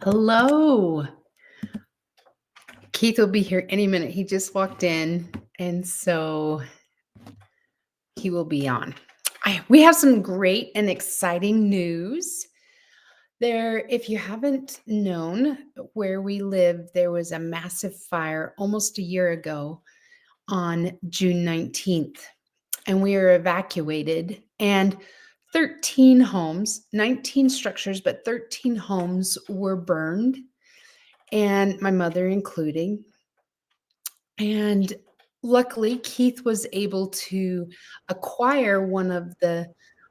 Hello. Keith will be here any minute. He just walked in, and so he will be on. We have some great and exciting news. If you haven't known where we live, there was a massive fire almost a year ago on June 19th, and we were evacuated. And 13 homes, 19 structures, but 13 homes were burned, and my mother including. And luckily, Keith was able to acquire one of the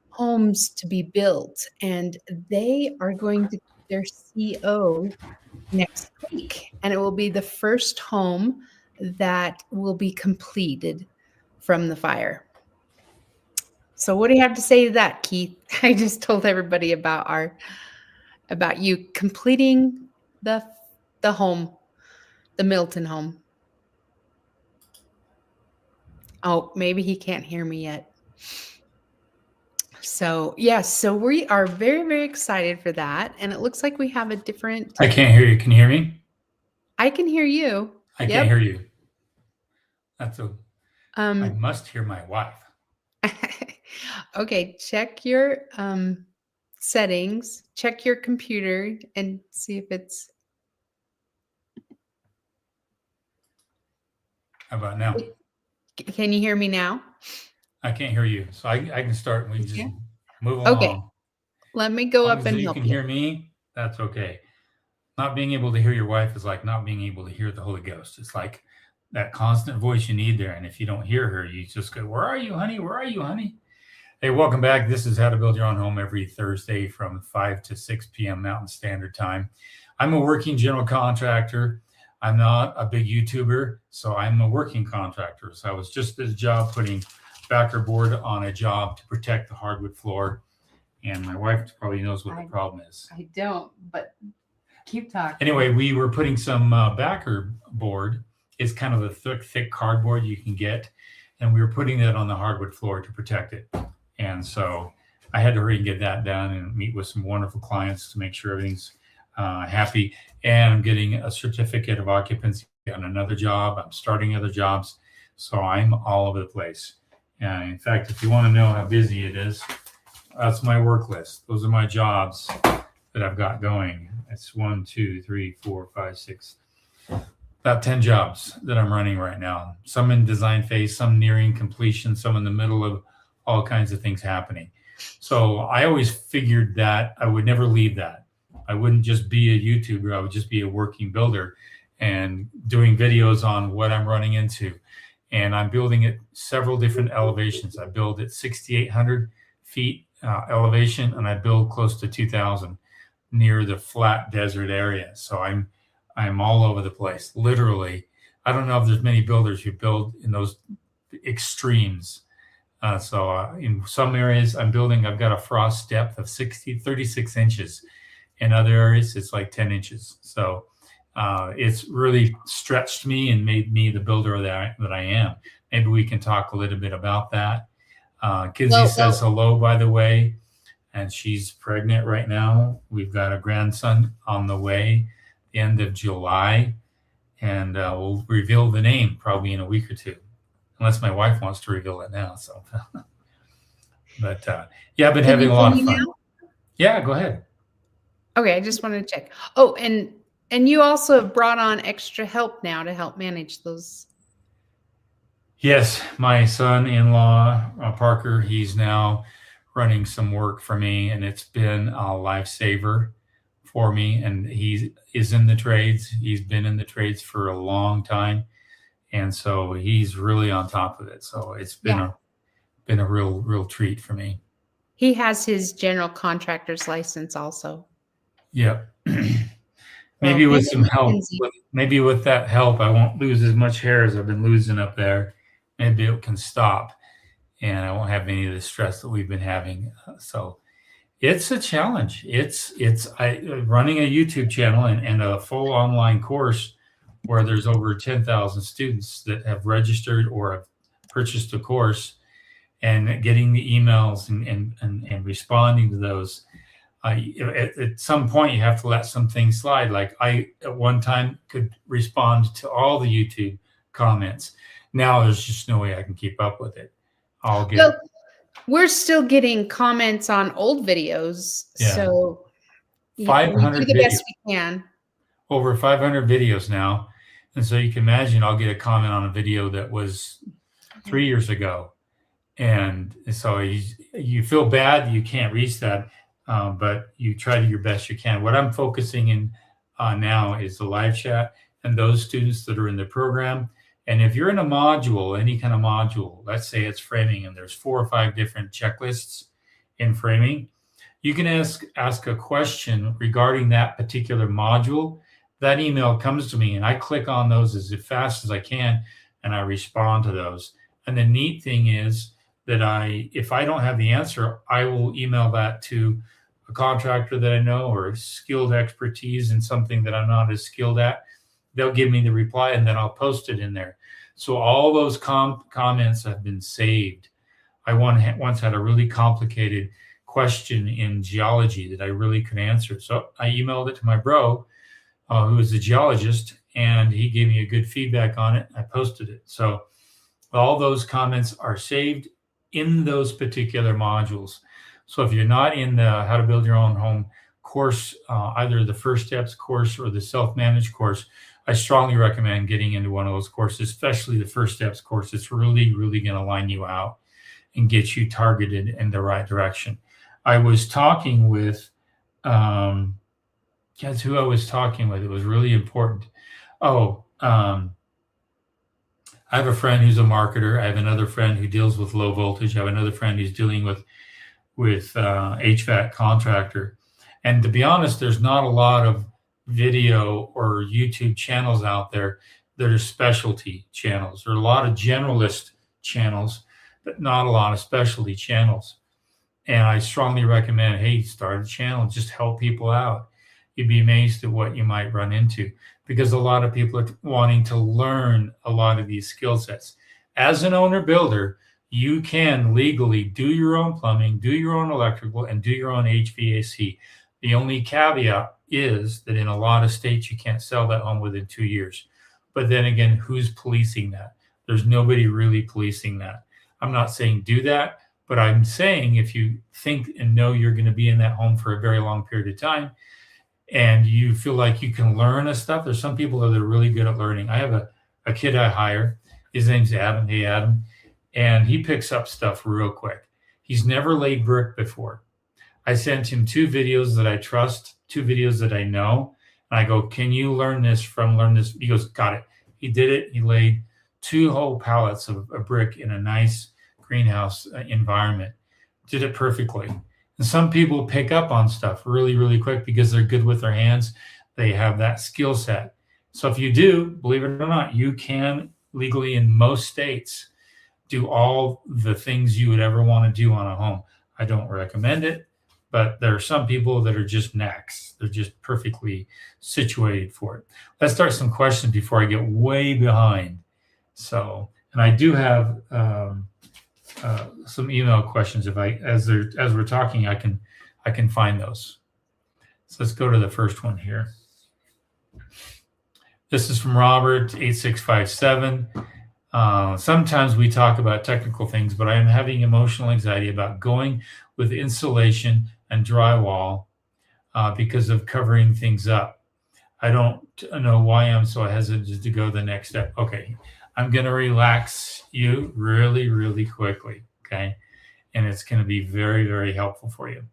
homes to be built, and they are going to get their CO next week. And it will be the first home that will be completed from the fire. So what do you have to say to that, Keith? I just told everybody about you completing the home, the Milton home. Oh, maybe he can't hear me yet. So, yes, so we are very, very excited for that. And it looks like we have a different... I can't hear you. Can you hear me? I can hear you. I can't hear you. I must hear my wife. Okay, check your settings, check your computer and see if it's... How about now? Can you hear me now? I can't hear you. So I can start and we can just move along. Okay. Let me go up and help you. You can hear me, that's okay. Not being able to hear your wife is like not being able to hear the Holy Ghost. It's like that constant voice you need there. And if you don't hear her, you just go, "Where are you, honey? Where are you, honey?" Hey, welcome back. This is How to Build Your Own Home every Thursday from 5 to 6 p.m. Mountain Standard Time. I'm a working general contractor. I'm not a big YouTuber, so I'm a working contractor. So I was just at a job putting backer board on a job to protect the hardwood floor. And my wife probably knows what the problem is. I don't, but keep talking. Anyway, we were putting some backer board. It's kind of a thick cardboard you can get. And we were putting that on the hardwood floor to protect it. And so I had to hurry and get that done and meet with some wonderful clients to make sure everything's happy. And I'm getting a certificate of occupancy on another job. I'm starting other jobs. So I'm all over the place. And in fact, if you want to know how busy it is, that's my work list. Those are my jobs that I've got going. It's 1, 2, 3, 4, 5, 6, about 10 jobs that I'm running right now. Some in design phase, some nearing completion, some in the middle of all kinds of things happening. So I always figured that I would never leave that. I wouldn't just be a YouTuber. I would just be a working builder and doing videos on what I'm running into. And I'm building at several different elevations. I build at 6,800 feet elevation, and I build close to 2,000 near the flat desert area. So I'm all over the place, literally. I don't know if there's many builders who build in those extremes. In some areas I've got a frost depth of 36 inches. In other areas, it's like 10 inches. So it's really stretched me and made me the builder that I am. Maybe we can talk a little bit about that. Kinsey says hello, by the way, and she's pregnant right now. We've got a grandson on the way, the end of July, and we'll reveal the name probably in a week or two, unless my wife wants to reveal it now. So, but yeah, I've been having a lot of fun. Yeah, go ahead. Okay, I just wanted to check. Oh, and you also have brought on extra help now to help manage those. Yes, my son-in-law, Parker, he's now running some work for me, and it's been a lifesaver for me. And he is in the trades. He's been in the trades for a long time. And so he's really on top of it. So it's been a real treat for me. He has his general contractor's license also. Yep. Maybe with some help, maybe with that help, I won't lose as much hair as I've been losing up there. Maybe it can stop and I won't have any of the stress that we've been having. So it's a challenge. It's running a YouTube channel and a full online course where there's over 10,000 students that have registered or have purchased a course, and getting the emails and responding to those. At some point, you have to let some things slide. Like I, at one time, could respond to all the YouTube comments. Now there's just no way I can keep up with it. I'll get Well, we're still getting comments on old videos, Yeah. so we 500 do the best videos, we can. over 500 videos now. And so you can imagine I'll get a comment on a video that was 3 years ago. And so you feel bad you can't reach that, but you try to your best you can. What I'm focusing in on now is the live chat and those students that are in the program. And if you're in a module, any kind of module, let's say it's framing and there's 4 or 5 different checklists in framing, you can ask a question regarding that particular module. That email comes to me and I click on those as fast as I can and I respond to those. And the neat thing is that if I don't have the answer, I will email that to a contractor that I know or skilled expertise in something that I'm not as skilled at. They'll give me the reply and then I'll post it in there. So all those comments have been saved. I once had a really complicated question in geology that I really could answer. So I emailed it to my bro, who is a geologist, and he gave me a good feedback on it. I posted it. So all those comments are saved in those particular modules. So if you're not in the How to Build Your Own Home course, either the First Steps course or the Self-Managed course, I strongly recommend getting into one of those courses, especially the First Steps course. It's really, really going to line you out and get you targeted in the right direction. I was talking with, guess who I was talking with. It was really important. I have a friend who's a marketer. I have another friend who deals with low voltage. I have another friend who's dealing with HVAC contractor. And to be honest, there's not a lot of video or YouTube channels out there that are specialty channels. There are a lot of generalist channels, but not a lot of specialty channels. And I strongly recommend, hey, start a channel, just help people out. You'd be amazed at what you might run into, because a lot of people are wanting to learn a lot of these skill sets. As an owner builder, you can legally do your own plumbing, do your own electrical, and do your own HVAC. The only caveat is that in a lot of states, you can't sell that home within 2 years. But then again, who's policing that? There's nobody really policing that. I'm not saying do that, but I'm saying if you think and know you're going to be in that home for a very long period of time, and you feel like you can learn this stuff, there's some people that are really good at learning. I have a kid I hire. His name's Adam. Hey, Adam. And he picks up stuff real quick. He's never laid brick before. I sent him 2 videos that I trust, 2 videos that I know. And I go, can you learn this? He goes, got it. He did it. He laid 2 whole pallets of brick in a nice greenhouse environment. Did it perfectly. And some people pick up on stuff really, really quick because they're good with their hands. They have that skill set. So if you do, believe it or not, you can legally in most states do all the things you would ever want to do on a home. I don't recommend it, but there are some people that are just knacks. They're just perfectly situated for it. Let's start some questions before I get way behind. So, and I do have some email questions. As we're talking, I can find those. So let's go to the first one here. This is from Robert 8657. Sometimes we talk about technical things, but I am having emotional anxiety about going with insulation and drywall because of covering things up. I don't know why I'm so hesitant to go the next step. Okay, I'm going to relax you really, really quickly, okay? And it's going to be very, very helpful for you.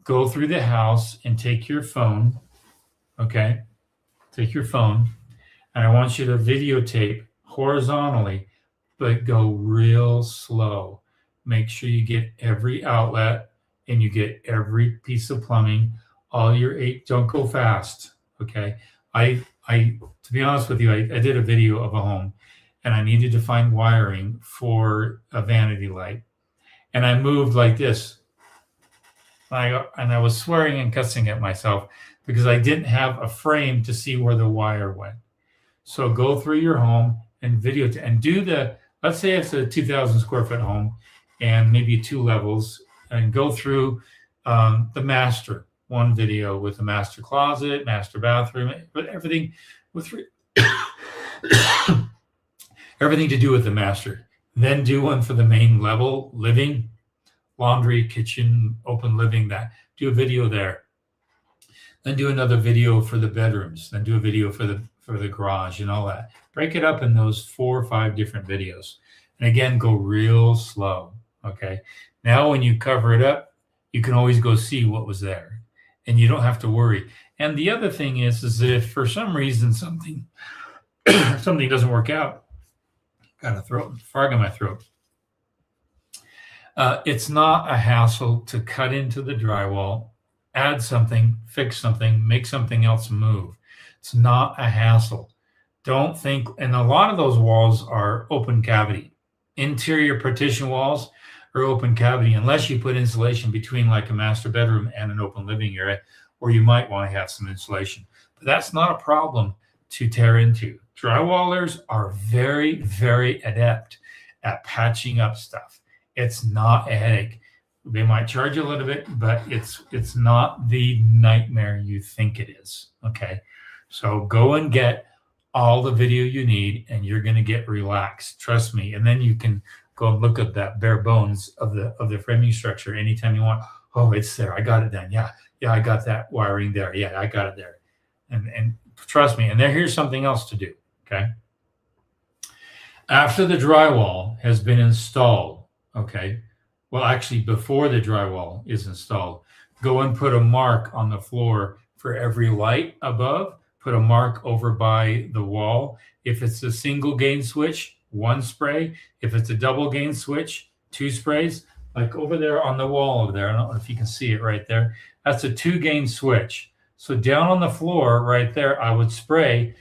Go through the house and take your phone, okay? Take your phone, and I want you to videotape horizontally, but go real slow. Make sure you get every outlet and you get every piece of plumbing, all your 8, don't go fast, okay? To be honest with you, I did a video of a home and I needed to find wiring for a vanity light. And I moved like this. And I was swearing and cussing at myself because I didn't have a frame to see where the wire went. So go through your home and video and do let's say it's a 2,000 square foot home and maybe 2 levels, and go through the master. one video with a master closet, master bathroom, but everything with everything to do with the master. Then do one for the main level, living, laundry, kitchen, open living, that. Do a video there. Then do another video for the bedrooms. Then do a video for the garage and all that. Break it up in those 4 or 5 different videos. And again, go real slow, okay? Now when you cover it up, you can always go see what was there. And you don't have to worry. And the other thing is that if for some reason something doesn't work out, got a frog in my throat. It's not a hassle to cut into the drywall, add something, fix something, make something else move. It's not a hassle. Don't think, and a lot of those walls are open cavity. Interior partition walls are open cavity, unless you put insulation between like a master bedroom and an open living area, or you might want to have some insulation. But that's not a problem to tear into. Drywallers are very, very adept at patching up stuff. It's not a headache. They might charge you a little bit, but it's not the nightmare you think it is. Okay, so go and get all the video you need, and you're going to get relaxed. Trust me. And then you can go and look at that bare bones of the framing structure anytime you want. Oh, it's there. I got it done. Yeah, I got that wiring there. Yeah, I got it there. And trust me. And here's something else to do. Okay. After the drywall has been installed, okay, well, actually, before the drywall is installed, go and put a mark on the floor for every light above. Put a mark over by the wall. If it's a single gain switch, 1 spray. If it's a double gain switch, 2 sprays. Like over there on the wall over there, I don't know if you can see it right there. That's a 2 gain switch. So down on the floor right there, I would spray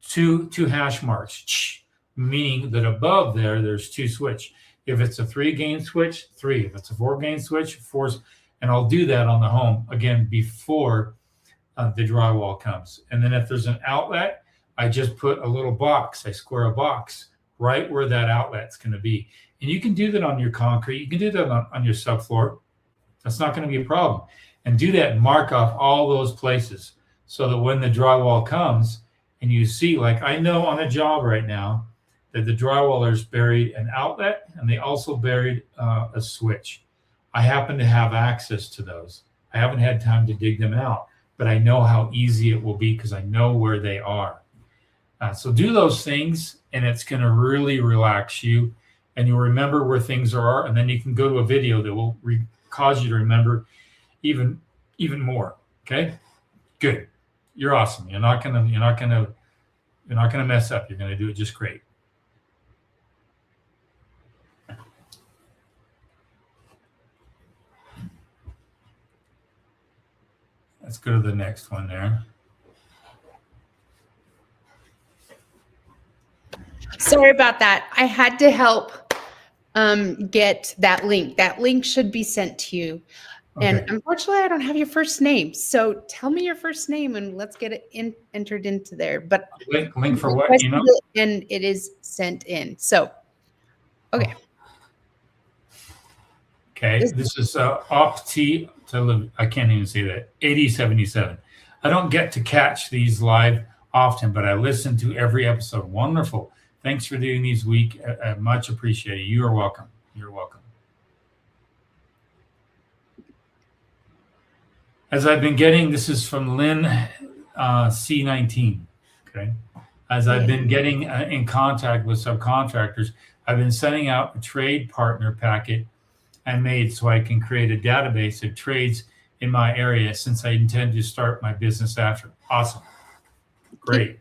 two hash marks, meaning that above there's 2 switch. If it's a 3 gain switch, 3. If it's a 4 gain switch, 4. And I'll do that on the home again before the drywall comes. And then if there's an outlet, I just put a little box. I square a box right where that outlet's going to be. And you can do that on your concrete. You can do that on your subfloor. That's not going to be a problem. And do that and mark off all those places so that when the drywall comes and you see, like I know on a job right now that the drywallers buried an outlet and they also buried a switch. I happen to have access to those. I haven't had time to dig them out, but I know how easy it will be because I know where they are. So do those things, and it's going to really relax you, and you'll remember where things are, and then you can go to a video that will cause you to remember even more. Okay, good. You're awesome. You're not gonna mess up. You're gonna do it just great. Let's go to the next one there. Sorry about that. I had to help get that link. That link should be sent to you. Okay. And unfortunately, I don't have your first name. So tell me your first name and let's get it entered into there. But link for what? You know? And it is sent in. So, okay. Okay, this is Opti. I can't even say that. 8077. I don't get to catch these live often, but I listen to every episode. Wonderful. Thanks for doing these week. Much appreciated. You are welcome. You're welcome. As I've been getting, this is from Lynn C19. Okay. As I've been getting in contact with subcontractors, I've been sending out a trade partner packet I made so I can create a database of trades in my area since I intend to start my business after. Awesome. Great.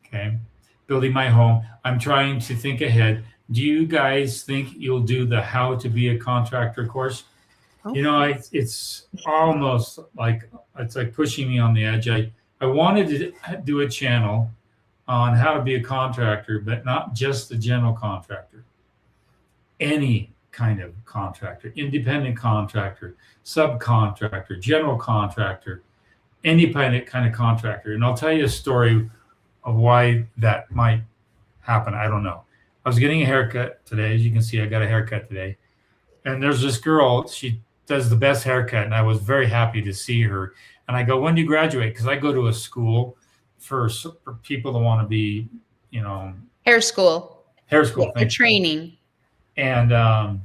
Okay. Building my home. I'm trying to think ahead. Do you guys think you'll do the How to Be a Contractor course? Oh. You know, it's almost like, it's like pushing me on the edge. I wanted to do a channel on how to be a contractor, but not just the general contractor. Any kind of contractor, independent contractor, subcontractor, general contractor, any kind of contractor. And I'll tell you a story of why that might happen. I don't know. I was getting a haircut today. As you can see, I got a haircut today. And there's this girl, she does the best haircut, and I was very happy to see her. And I go, when do you graduate? Because I go to a school for people that want to be, Hair school. hair school. For training. And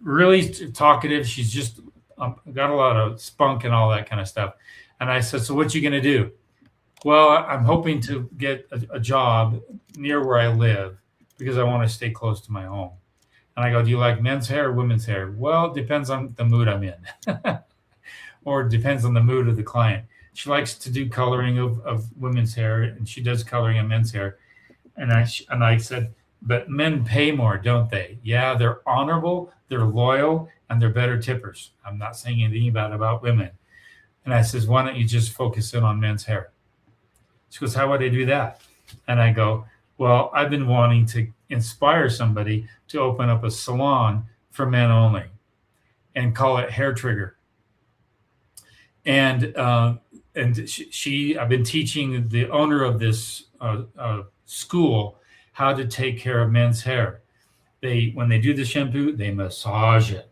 really talkative. She's just got a lot of spunk and all that kind of stuff. And I said, so what you going to do? Well, I'm hoping to get a job near where I live because I want to stay close to my home. And I go, do you like men's hair or women's hair? Well, it depends on the mood I'm in. Or it depends on the mood of the client. She likes to do coloring of women's hair, and she does coloring of men's hair. And I said, but men pay more, don't they? Yeah, they're honorable, they're loyal, and they're better tippers. I'm not saying anything bad about women. And I says, why don't you just focus in on men's hair? She goes, how would I do that? And I go, well, I've been wanting to inspire somebody to open up a salon for men only and call it Hair Trigger. And I've been teaching the owner of this school how to take care of men's hair. When they do the shampoo, they massage it,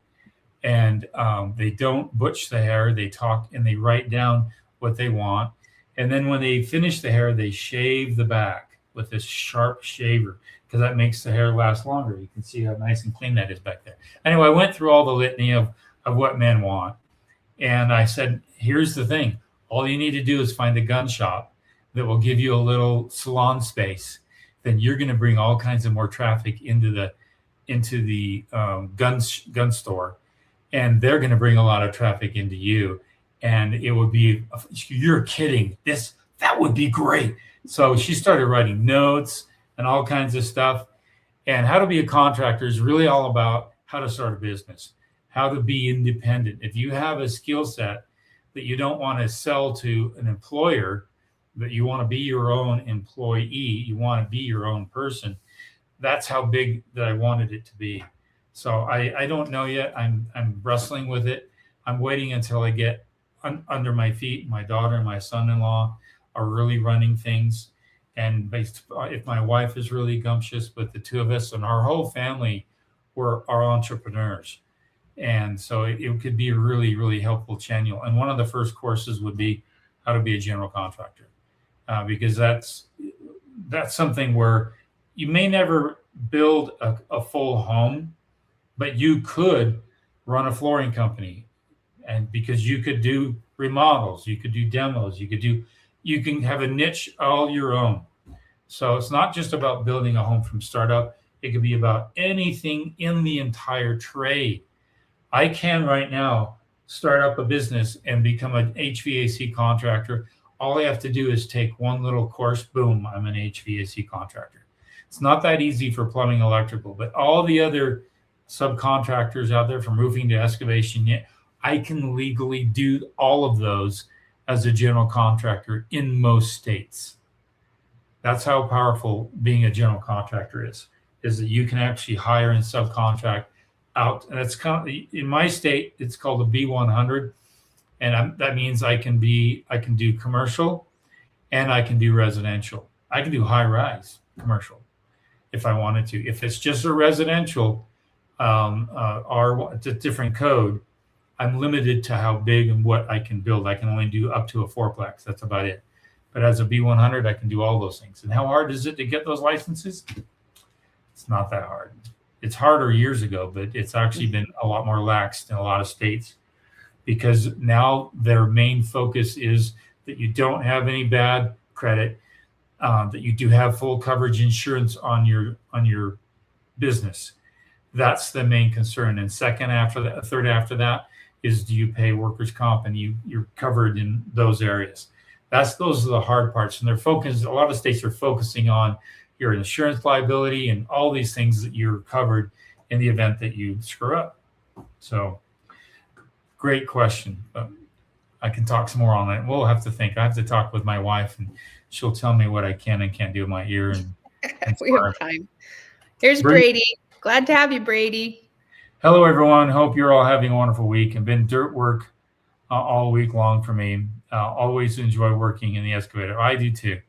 and they don't butch the hair. They talk and they write down what they want, and then when they finish the hair, they shave the back with this sharp shaver because that makes the hair last longer. You can see how nice and clean that is back there. Anyway, I went through all the litany of what men want, and I said, here's the thing. All you need to do is find a gun shop that will give you a little salon space. Then you're going to bring all kinds of more traffic into the gun store, and they're going to bring a lot of traffic into you. And it would be, you're kidding. That would be great. So she started writing notes and all kinds of stuff. And how to be a contractor is really all about how to start a business, how to be independent. If you have a skill set that you don't want to sell to an employer, that you want to be your own employee, you want to be your own person. That's how big that I wanted it to be. So I don't know yet. I'm wrestling with it. I'm waiting until I get under my feet. My daughter and my son-in-law are really running things. And if my wife is really gumptious with the two of us, and our whole family are entrepreneurs. And so it could be a really, really helpful channel. And one of the first courses would be how to be a general contractor. Because that's something where you may never build a full home, but you could run a flooring company, and because you could do remodels, you could do demos, you can have a niche all your own. So it's not just about building a home from startup. It could be about anything in the entire trade. I can right now start up a business and become an HVAC contractor. All I have to do is take one little course, boom, I'm an HVAC contractor. It's not that easy for plumbing, electrical, but all the other subcontractors out there from roofing to excavation, I can legally do all of those as a general contractor in most states. That's how powerful being a general contractor is that you can actually hire and subcontract out. And it's kind of, in my state, it's called a B100. And that means I can do commercial and I can do residential. I can do high rise commercial if I wanted to. If it's just a residential, it's a different code. I'm limited to how big and what I can build. I can only do up to a fourplex. That's about it. But as a B100, I can do all those things. And how hard is it to get those licenses? It's not that hard. It's harder years ago, but it's actually been a lot more lax in a lot of states, because now their main focus is that you don't have any bad credit, that you do have full coverage insurance on your business. That's the main concern. And third after that is, do you pay workers' comp, and you're covered in those areas. Those are the hard parts. And a lot of states are focusing on your insurance liability and all these things that you're covered in the event that you screw up. So great question. I can talk some more on that. We'll have to think. I have to talk with my wife, and she'll tell me what I can and can't do in my ear. And we have time. Here's Brady. Glad to have you, Brady. Hello, everyone. Hope you're all having a wonderful week. It's been dirt work all week long for me. Always enjoy working in the excavator. I do too.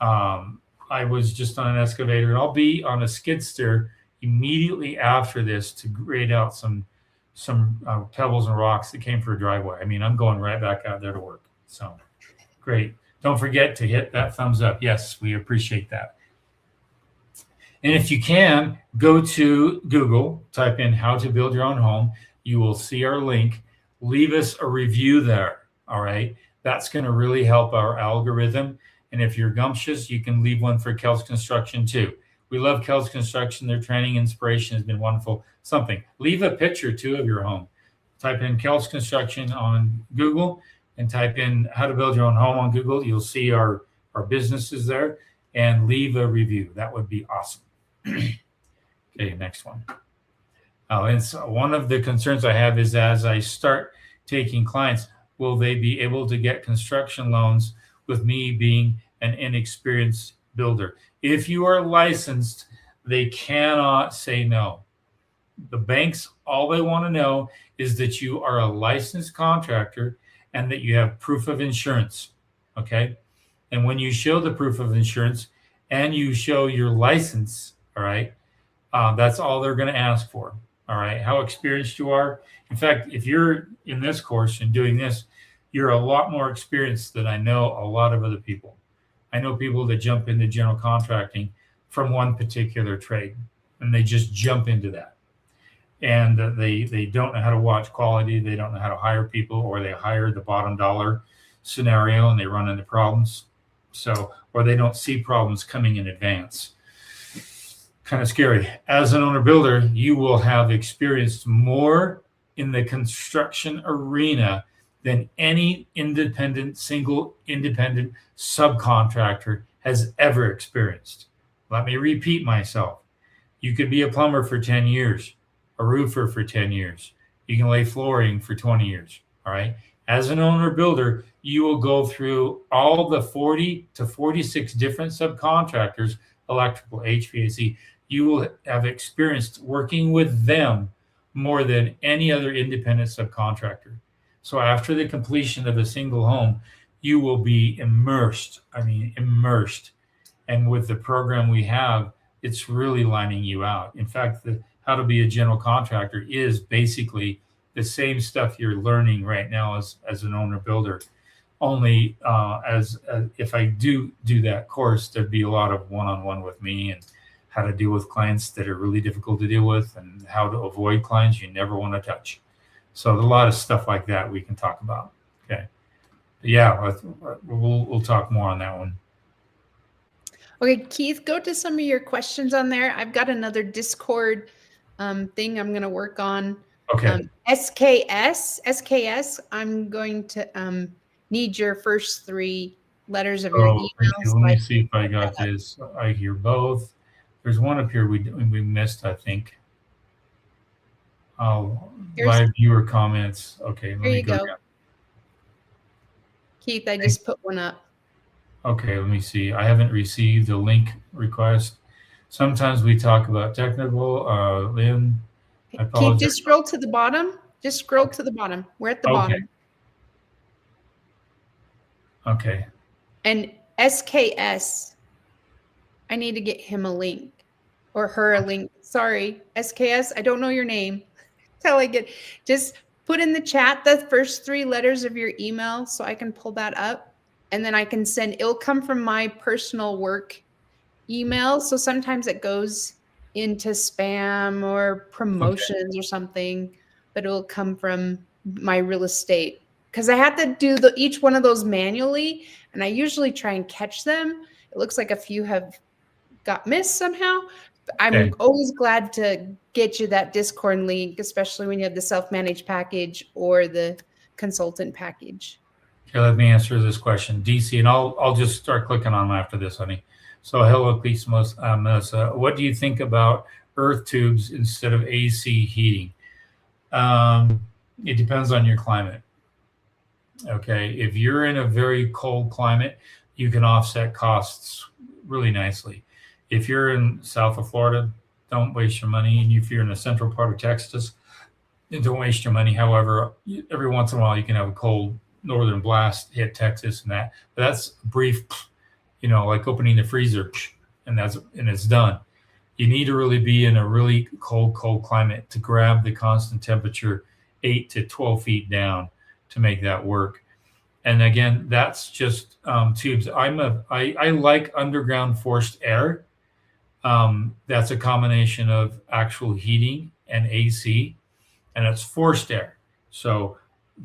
I was just on an excavator, and I'll be on a skid steer immediately after this to grade out some some pebbles and rocks that came for a driveway. I mean, I'm going right back out there to work. So great. Don't forget to hit that thumbs up. Yes, we appreciate that. And if you can, go to Google, type in how to build your own home. You will see our link. Leave us a review there. All right. That's going to really help our algorithm. And if you're gumptious, you can leave one for Kelsch Construction too. We love Kelsch Construction. Their training inspiration has been wonderful. Something. Leave a picture too of your home. Type in Kelsch Construction on Google and type in how to build your own home on Google. You'll see our businesses there, and leave a review. That would be awesome. Okay, next one. And so one of the concerns I have is as I start taking clients, will they be able to get construction loans with me being an inexperienced builder? If you are licensed, they cannot say no. The banks, all they want to know is that you are a licensed contractor and that you have proof of insurance. Okay. And when you show the proof of insurance and you show your license, all right, that's all they're going to ask for. All right. How experienced you are. In fact, if you're in this course and doing this, you're a lot more experienced than I know a lot of other people. I know people that jump into general contracting from one particular trade, and they just jump into that. And they don't know how to watch quality. They don't know how to hire people, or they hire the bottom dollar scenario and they run into problems. So, or they don't see problems coming in advance. Kind of scary. As an owner builder, you will have experienced more in the construction arena than any single independent subcontractor has ever experienced. Let me repeat myself. You could be a plumber for 10 years, a roofer for 10 years. You can lay flooring for 20 years. All right. As an owner builder, you will go through all the 40 to 46 different subcontractors, electrical, HVAC. You will have experienced working with them more than any other independent subcontractor. So after the completion of a single home, you will be immersed. I mean, immersed. And with the program we have, it's really lining you out. In fact, how to be a general contractor is basically the same stuff you're learning right now as an owner builder. Only if I do that course, there'd be a lot of one-on-one with me and how to deal with clients that are really difficult to deal with and how to avoid clients you never want to touch. So a lot of stuff like that we can talk about. Okay. But yeah, we'll talk more on that one. Okay, Keith, go to some of your questions on there. I've got another Discord thing I'm going to work on. Okay. SKS, I'm going to need your first 3 letters of your email. Let me see if I got this. I hear both. There's one up here we missed, I think. Live viewer comments. Okay, let me go. Keith, I just put one up. Okay, let me see. I haven't received a link request. Sometimes we talk about technical. Lynn, I apologize. Keith, just scroll to the bottom. Just scroll to the bottom. We're at the bottom. Okay. And SKS, I need to get him a link or her a link. Sorry, SKS, I don't know your name. Just put in the chat the first 3 letters of your email so I can pull that up, and then I can send. It'll come from my personal work email, so sometimes it goes into spam or promotions or something, but it'll come from my real estate because I have to do each one of those manually, and I usually try and catch them. It looks like a few have got missed somehow. I'm always glad to get you that Discord link, especially when you have the self-managed package or the consultant package. Okay, let me answer this question. DC, and I'll just start clicking on them after this, honey. So hello, please, Melissa. What do you think about earth tubes instead of AC heating? It depends on your climate. Okay, if you're in a very cold climate, you can offset costs really nicely. If you're in south of Florida, don't waste your money. And if you're in the central part of Texas, don't waste your money. However, every once in a while, you can have a cold northern blast hit Texas and that. But that's brief, like opening the freezer, and it's done. You need to really be in a really cold climate to grab the constant temperature 8 to 12 feet down to make that work. And again, that's just tubes. I like underground forced air. That's a combination of actual heating and AC, and it's forced air. So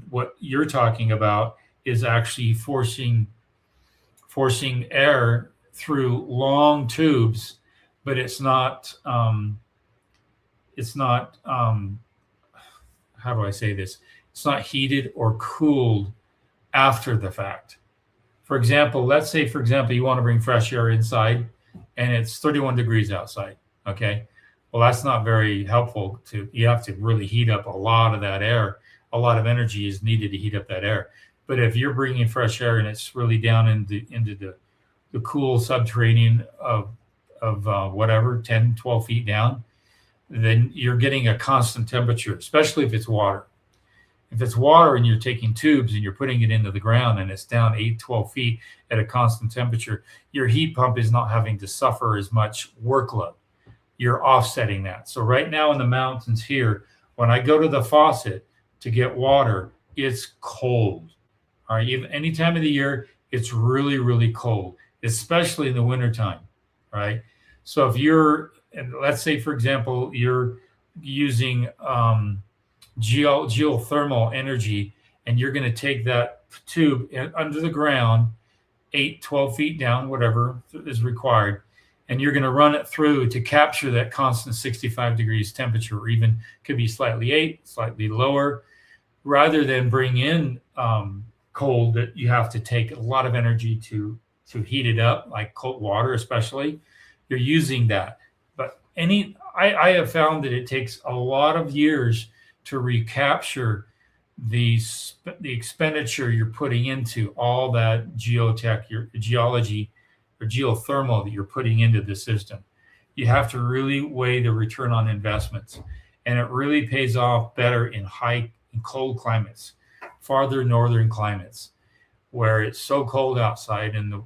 what you're talking about is actually forcing air through long tubes, but it's not how do I say this? It's not heated or cooled after the fact. For example, let's say, for example, you want to bring fresh air inside and it's 31 degrees outside. Okay. Well, that's not very helpful. You have to really heat up a lot of that air. A lot of energy is needed to heat up that air. But if you're bringing fresh air and it's really down into the cool subterranean of whatever, 10, 12 feet down, then you're getting a constant temperature, especially if it's water. If it's water and you're taking tubes and you're putting it into the ground and it's down 8, 12 feet at a constant temperature, your heat pump is not having to suffer as much workload. You're offsetting that. So right now in the mountains here, when I go to the faucet to get water, it's cold. All right, even any time of the year, it's really, really cold, especially in the wintertime, right? So if you're, and let's say, for example, you're using geothermal energy, and you're going to take that tube under the ground, 8, 12 feet down, whatever is required, and you're going to run it through to capture that constant 65 degrees temperature, or even could be slightly 8, slightly lower, rather than bring in cold that you have to take a lot of energy to heat it up, like cold water especially. You're using that. But I have found that it takes a lot of years to recapture the expenditure you're putting into all that geotech, your geology or geothermal that you're putting into the system. You have to really weigh the return on investments, and it really pays off better in cold climates, farther northern climates, where it's so cold outside and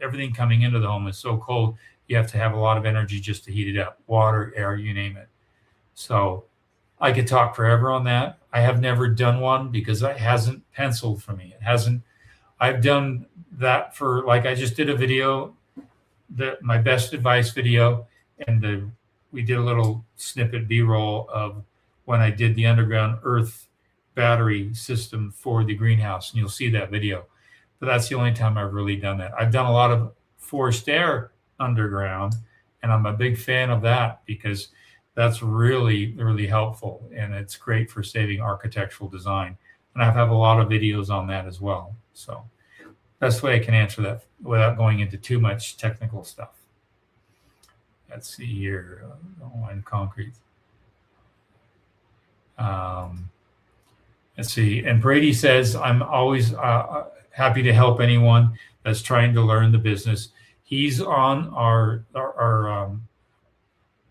everything coming into the home is so cold. You have to have a lot of energy just to heat it up, water, air, you name it. So I could talk forever on that. I have never done one because it hasn't penciled for me. It hasn't. I've done that for, like, I just did a video, my best advice video, and we did a little snippet B-roll of when I did the underground earth battery system for the greenhouse, and you'll see that video. But that's the only time I've really done that. I've done a lot of forced air underground, and I'm a big fan of that because that's really, really helpful, and it's great for saving architectural design. And I have a lot of videos on that as well. So best way I can answer that without going into too much technical stuff. Let's see here, online concrete. Let's see. And Brady says, I'm always happy to help anyone that's trying to learn the business. He's on our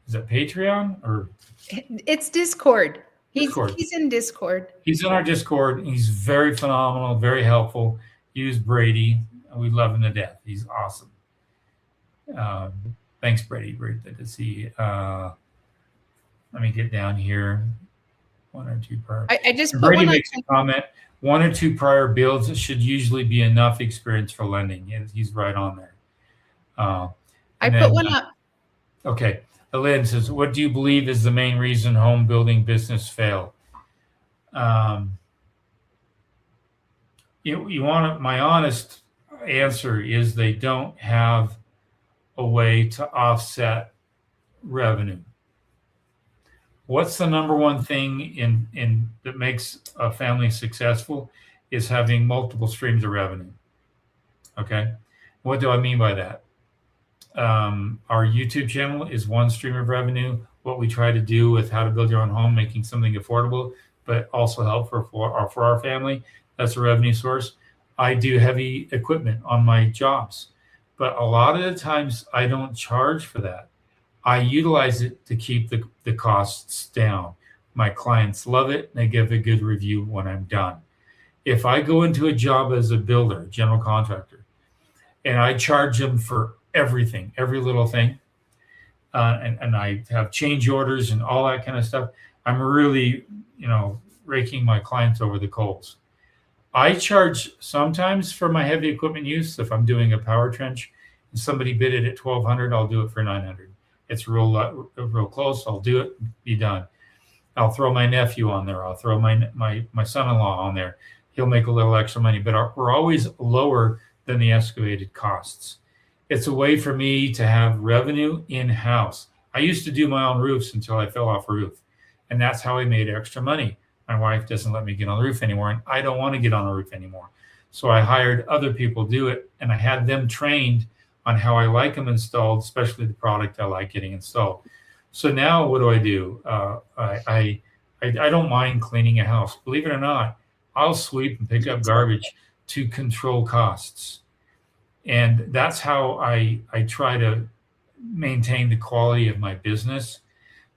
is it Patreon or? It's Discord. He's in Discord. He's in our Discord. He's very phenomenal, very helpful. Use Brady. We love him to death. He's awesome. Thanks, Brady. Great to see. Let me get down here. 1 or 2 prior. I just put Brady makes a comment. 1 or 2 prior builds should usually be enough experience for lending. And he's right on there. I put one up. Okay. Lynn says, what do you believe is the main reason home building business fail? You want my honest answer is they don't have a way to offset revenue. What's the number one thing in that makes a family successful is having multiple streams of revenue. Okay. What do I mean by that? Our YouTube channel is one stream of revenue. What we try to do with how to build your own home, making something affordable, but also helpful for our family. That's a revenue source. I do heavy equipment on my jobs, but a lot of the times I don't charge for that. I utilize it to keep the costs down. My clients love it. They give a good review when I'm done. If I go into a job as a builder, general contractor, and I charge them for everything, every little thing, and I have change orders and all that kind of stuff, I'm really, raking my clients over the coals. I charge sometimes for my heavy equipment use. If I'm doing a power trench and somebody bid it at $1,200, I'll do it for $900. It's real close. I'll do it, be done. I'll throw my nephew on there. I'll throw my son-in-law on there. He'll make a little extra money, but we're always lower than the excavated costs. It's a way for me to have revenue in-house. I used to do my own roofs until I fell off a roof, and that's how I made extra money. My wife doesn't let me get on the roof anymore, and I don't want to get on the roof anymore. So I hired other people to do it, and I had them trained on how I like them installed, especially the product I like getting installed. So now what do? I don't mind cleaning a house. Believe it or not, I'll sweep and pick up garbage to control costs. And that's how I try to maintain the quality of my business.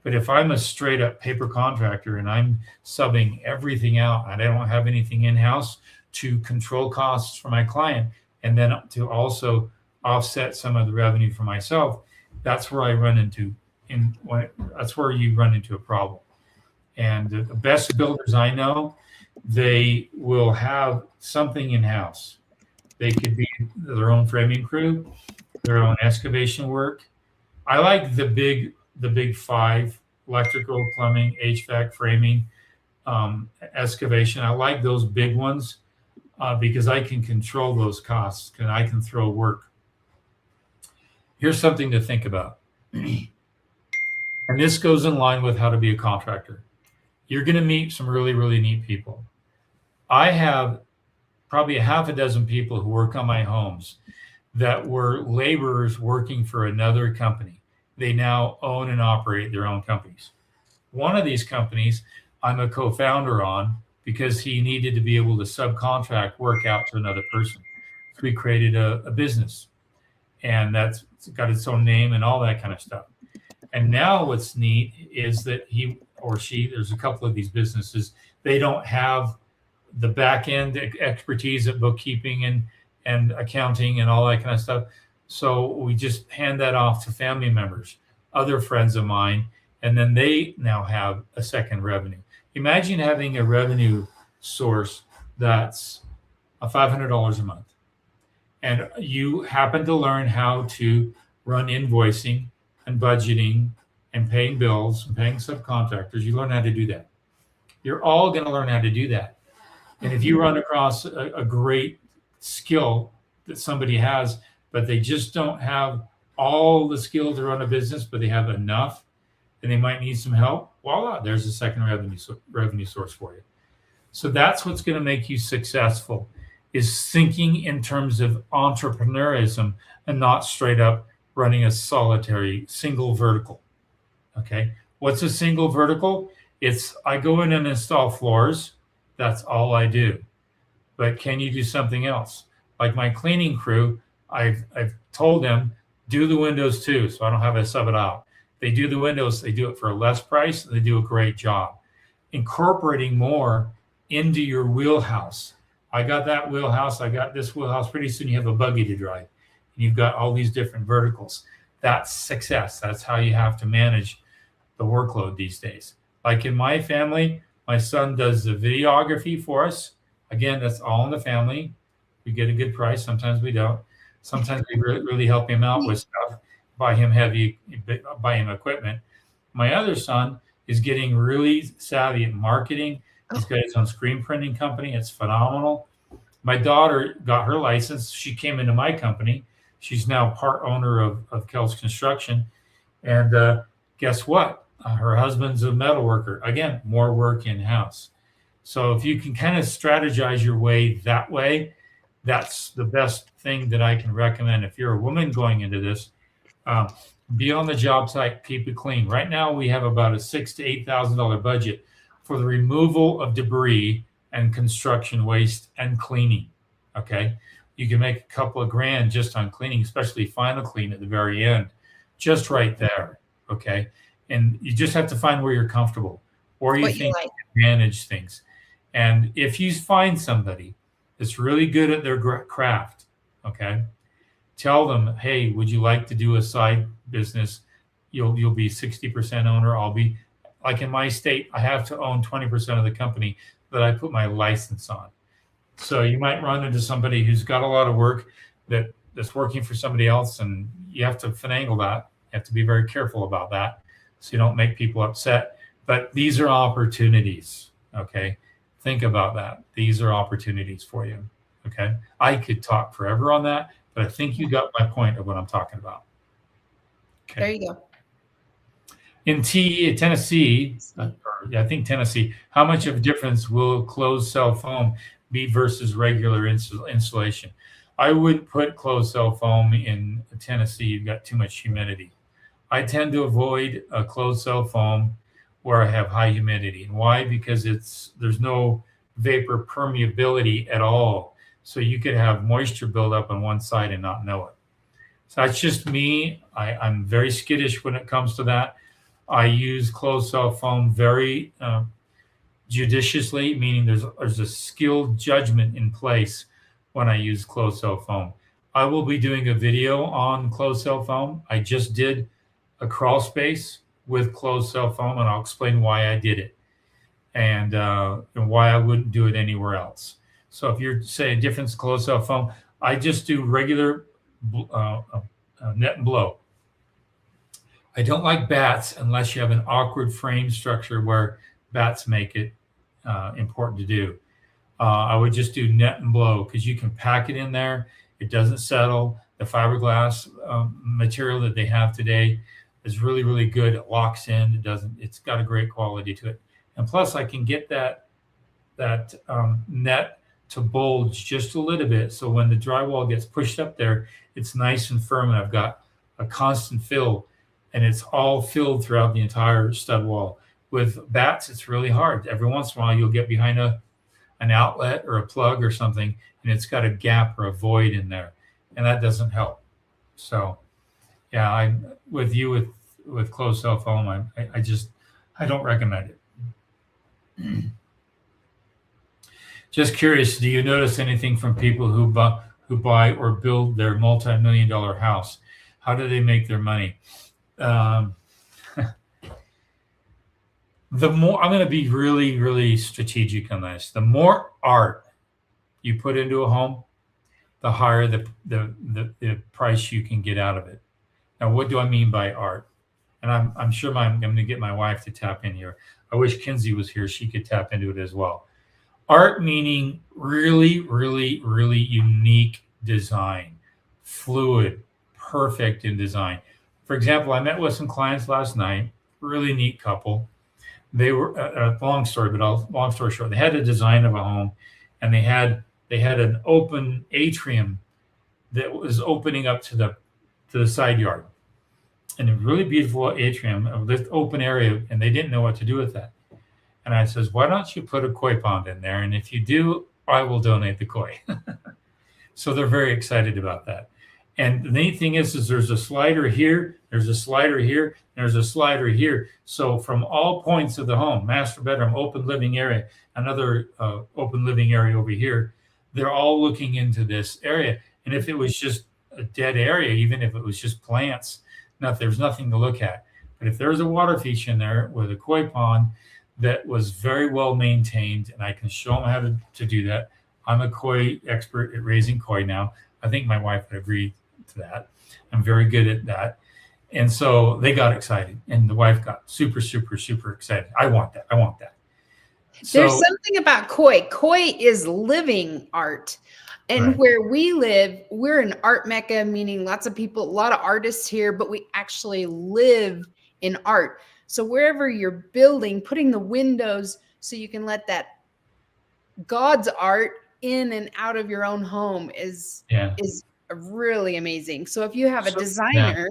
But if I'm a straight up paper contractor and I'm subbing everything out and I don't have anything in-house to control costs for my client and then to also offset some of the revenue for myself, that's where I run into that's where you run into a problem. And the best builders I know, they will have something in-house. They could be their own framing crew, their own excavation work. I like the big five: electrical, plumbing, HVAC, framing, excavation. I like those big ones because I can control those costs and I can throw work. Here's something to think about. And this goes in line with how to be a contractor. You're going to meet some really, really neat people. I have probably a half a dozen people who work on my homes that were laborers working for another company. They now own and operate their own companies. One of these companies I'm a co-founder on because he needed to be able to subcontract work out to another person. So we created a business, and that's got its own name and all that kind of stuff. And now what's neat is that he or she, there's a couple of these businesses, they don't have the back end expertise at bookkeeping and accounting and all that kind of stuff. So we just hand that off to family members, other friends of mine, and then they now have a second revenue. Imagine having a revenue source that's $500 a month, and you happen to learn how to run invoicing and budgeting and paying bills and paying subcontractors. You learn how to do that. You're all going to learn how to do that. And if you run across a great skill that somebody has, but they just don't have all the skill to run a business, but they have enough, and they might need some help, voila, there's a second revenue source for you. So that's what's going to make you successful, is thinking in terms of entrepreneurism and not straight up running a solitary single vertical. Okay. What's a single vertical? It's I go in and install floors. That's all I do. But can you do something else? Like my cleaning crew, I've told them, do the windows too, so I don't have to sub it out. They do the windows, they do it for a less price, and they do a great job. Incorporating more into your wheelhouse. I got that wheelhouse, I got this wheelhouse. Pretty soon you have a buggy to drive. And you've got all these different verticals. That's success. That's how you have to manage the workload these days. Like in my family, my son does the videography for us. Again, that's all in the family. We get a good price. Sometimes we don't. Sometimes we really help him out with stuff, buy him equipment. My other son is getting really savvy at marketing. He's got his own screen printing company. It's phenomenal. My daughter got her license. She came into my company. She's now part owner of Kelsch Construction. And guess what? Her husband's a metal worker. Again, more work in-house. So if you can kind of strategize your way that way, that's the best thing that I can recommend. If you're a woman going into this, be on the job site, keep it clean. Right now, we have about a $6,000 to $8,000 budget for the removal of debris and construction waste and cleaning. Okay, you can make a couple of grand just on cleaning, especially final clean at the very end, just right there. Okay, and you just have to find where you're comfortable, or you think you can manage things. And if you find somebody that's really good at their craft, okay, tell them, hey, would you like to do a side business? You'll be 60% owner. I'll be like in my state, I have to own 20% of the company that I put my license on. So you might run into somebody who's got a lot of work that's working for somebody else, and you have to finagle that. You have to be very careful about that so you don't make people upset. But these are opportunities, okay? Think about that. These are opportunities for you, okay? I could talk forever on that, but I think you got my point of what I'm talking about. Okay. There you go. In Tennessee, I think Tennessee, how much of a difference will closed cell foam be versus regular insulation? I wouldn't put closed cell foam in Tennessee. You've got too much humidity. I tend to avoid a closed cell foam where I have high humidity. And why? Because there's no vapor permeability at all. So you could have moisture build up on one side and not know it. So that's just me. I'm very skittish when it comes to that. I use closed cell foam very judiciously, meaning there's a skilled judgment in place when I use closed cell foam. I will be doing a video on closed cell foam. I just did a crawl space with closed cell foam, and I'll explain why I did it and why I wouldn't do it anywhere else. So if you're saying difference closed cell foam, I just do regular net and blow. I don't like bats unless you have an awkward frame structure where bats make it important to do. I would just do net and blow because you can pack it in there. It doesn't settle. The fiberglass material that they have today is really, really good. It locks in. It's got a great quality to it. And plus I can get that net to bulge just a little bit. So when the drywall gets pushed up there, it's nice and firm. And I've got a constant fill, and it's all filled throughout the entire stud wall. With bats, it's really hard. Every once in a while, you'll get behind an outlet or a plug or something, and it's got a gap or a void in there, and that doesn't help. So, yeah, I'm with you with closed cell foam. I don't recommend it. Just curious, do you notice anything from people who buy or build their multi-million-dollar house? How do they make their money? The more, I'm going to be really, really strategic on this. The more art you put into a home, the higher the price you can get out of it. Now, what do I mean by art? And I'm sure I'm going to get my wife to tap in here. I wish Kinsey was here. She could tap into it as well. Art meaning really, really, really unique design, fluid, perfect in design. For example, I met with some clients last night, really neat couple. They were long story short, they had a design of a home, and they had an open atrium that was opening up to the side yard, and a really beautiful atrium, this open area, and they didn't know what to do with that. And I says, why don't you put a koi pond in there? And if you do, I will donate the koi. So they're very excited about that. And the neat thing is there's a slider here, there's a slider here, there's a slider here. So from all points of the home, master bedroom, open living area, another open living area over here, they're all looking into this area. And if it was just a dead area, even if it was just plants, there's nothing to look at. But if there's a water feature in there with a koi pond that was very well maintained, and I can show them how to do that. I'm a koi expert at raising koi now. I think my wife would agree to that. I'm very good at that. And so they got excited, and the wife got super, super, super excited. I want that. I want that. So, there's something about koi. Koi is living art. And right. Where we live, we're an art mecca, meaning lots of people, a lot of artists here, but we actually live in art. So wherever you're building, putting the windows so you can let that God's art in and out of your own home is really amazing. So if you have a designer,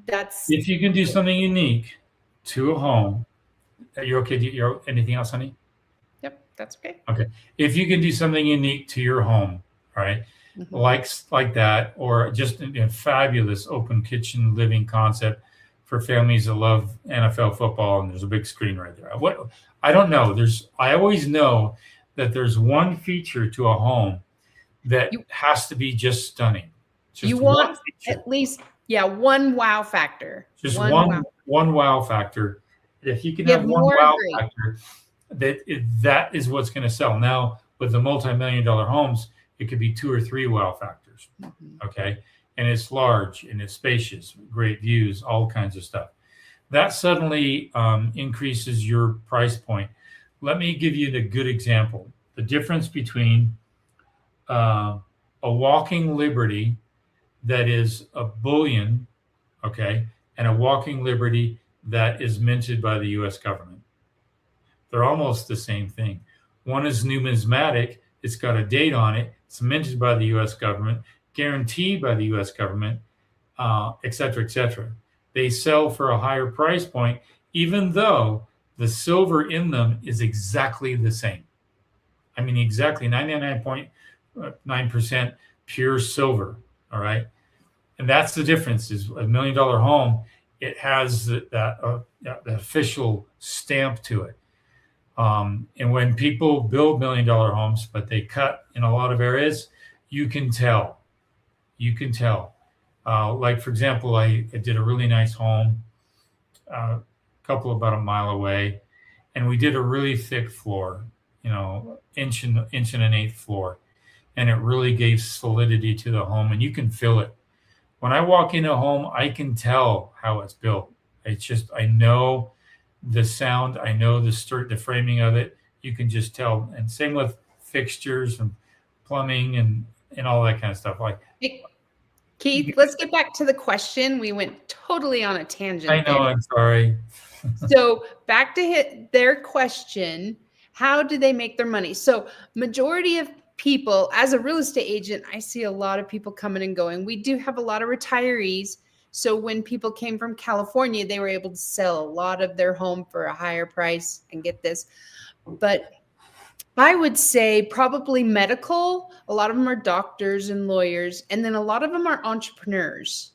if you can do something unique to a home, you're okay. You're anything else, honey? Yep, that's okay. Okay. If you can do something unique to your home, all right, like that, or just a fabulous open kitchen living concept for families that love NFL football, and there's a big screen right there. I don't know. I always know that there's one feature to a home that has to be just stunning. Just you want at least one wow factor. Just one wow factor, If you can You have have one more wow grade. factor, that is what's going to sell. Now, with the multi-million-dollar homes, it could be 2 or 3 wow factors. Mhm. Okay, and it's large and it's spacious, great views, all kinds of stuff. That suddenly increases your price point. Let me give you the good example. The difference between a walking liberty that is a bullion, okay, and a walking liberty that is minted by the U.S. government. They're almost the same thing. One is numismatic, it's got a date on it, it's minted by the U.S. government, guaranteed by the U.S. government, et cetera, et cetera. They sell for a higher price point, even though the silver in them is exactly the same. I mean, exactly 99.9% pure silver. All right. And that's the difference is $1 million home. It has that official stamp to it. And when people build $1 million homes, but they cut in a lot of areas, you can tell. You can tell. Like, for example, I did a really nice home, a couple about a mile away, and we did a really thick floor, inch and an eighth floor, and it really gave solidity to the home, and you can feel it. When I walk into a home, I can tell how it's built. It's just I know the sound, I know the framing of it. You can just tell, and same with fixtures and plumbing and all that kind of stuff. Like, Hey, Keith, let's get back to the question. We went totally on a tangent. I know, there. I'm sorry. So back to their question, how do they make their money? So majority of people, as a real estate agent, I see a lot of people coming and going. We do have a lot of retirees. So when people came from California, they were able to sell a lot of their home for a higher price and get this. But I would say probably medical. A lot of them are doctors and lawyers, and then a lot of them are entrepreneurs.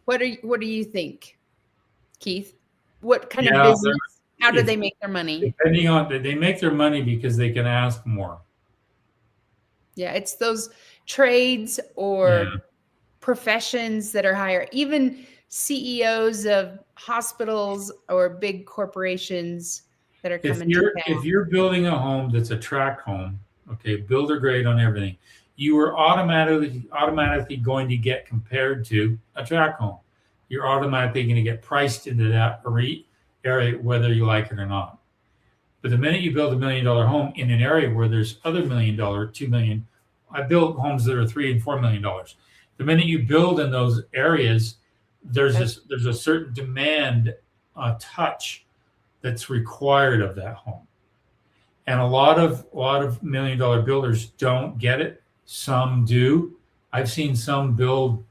What do you think, Keith? What kind of business? How do they make their money? Depending on, they make their money because they can ask more. Yeah, it's those trades or professions that are higher. Even CEOs of hospitals or big corporations that are coming to town. If you're building a home that's a tract home, okay, builder grade on everything, you are automatically going to get compared to a tract home. You're automatically going to get priced into that area, whether you like it or not. But the minute you build $1 million home in an area where there's other $1 million, $2 million, I built homes that are $3 and $4 million. The minute you build in those areas, there's a certain demand, touch that's required of that home. And a lot of $1 million builders don't get it. Some do. I've seen some build